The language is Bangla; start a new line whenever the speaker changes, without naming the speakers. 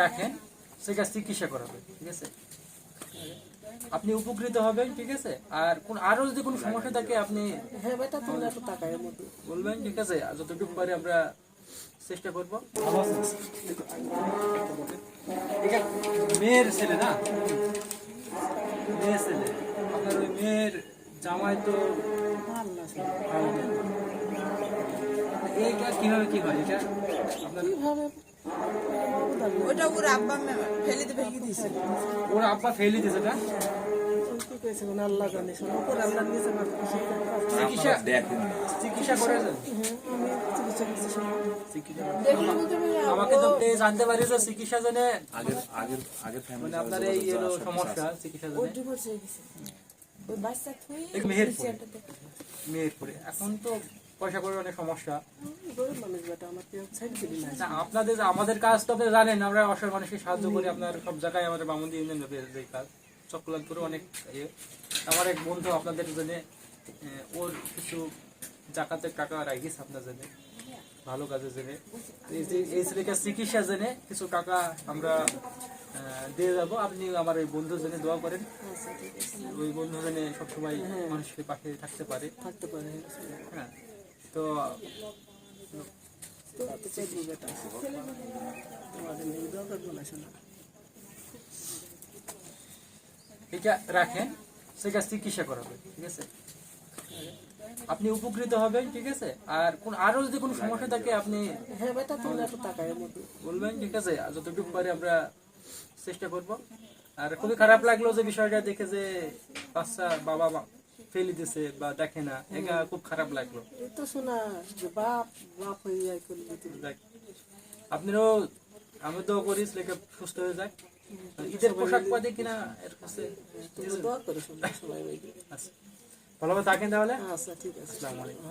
রাখেন, সেটা চিকিৎসা করাবে, ঠিক আছে? আপনি উপকৃত হবেন, ঠিক আছে? আর আরো যদি কোনো সমস্যা থাকে আপনি বলবেন, ঠিক আছে? আর যতটুকু পারি আমরা চেষ্টা করবো। এটা মেয়ের ছেলে না? মেয়ের ছেলে। আপনার ওই মেয়ের জামাই তো এইটা কিভাবে কি হয়? এটা আপনার
ওটা ওর আব্বা ফেলে দিয়ে ভেঙে দিয়েছে।
ওর আব্বা ফেলে দিয়েছে না? চিকিৎসা চিকিৎসা করেছেন? আমাকে তো জানতে পারি যে চিকিৎসা জেনে মানে আপনার এই সমস্যা চিকিৎসা মেহেরপুরে এখন তো পয়সা করে অনেক সমস্যা। আপনাদের আমাদের কাজ তো আপনি জানেন, আমরা অসহায় মানুষকে সাহায্য করি। আপনার সব জায়গায় আমাদের বামুন্দি ইউনিয়ন যে কাজ চক্রলালপুরে অনেক আমার এক বন্ধু আপনাদের জন্য ওর কিছু জাকাতের টাকা রাখিস আপনার জন্য ভালো কাজের জন্য, এই ছেলেকে চিকিৎসা জন্য কিছু টাকা আমরা দিয়ে যাবো। আপনি আমার ওই বন্ধুর জন্য দোয়া করেন, ওই বন্ধু জন্য সবসময় মানুষের পাশে থাকতে পারে। হ্যাঁ, তো এটা রাখেন, সেটা চিকিৎসা করাবে, ঠিক আছে? আপনি উপকৃত হবেন, ঠিক আছে? আর আরো যদি কোনো সমস্যা থাকে আপনি বলবেন, ঠিক আছে? আর যতটুকু পারি আমরা চেষ্টা করব। আর খুবই খারাপ লাগলো যে বিষয়টা দেখে যে বাচ্চা বাবা ফেলে দিছে বা দেখে না, এটা খুব খারাপ লাগলো। আপনিও আমি তো করি ছেলেকে সুস্থ হয়ে যায়। ঈদের পোশাক পাতে কিনা এর কাছে ভালোভাবে থাকেন তাহলে।
আচ্ছা ঠিক আছে।
আসসালামু আলাইকুম।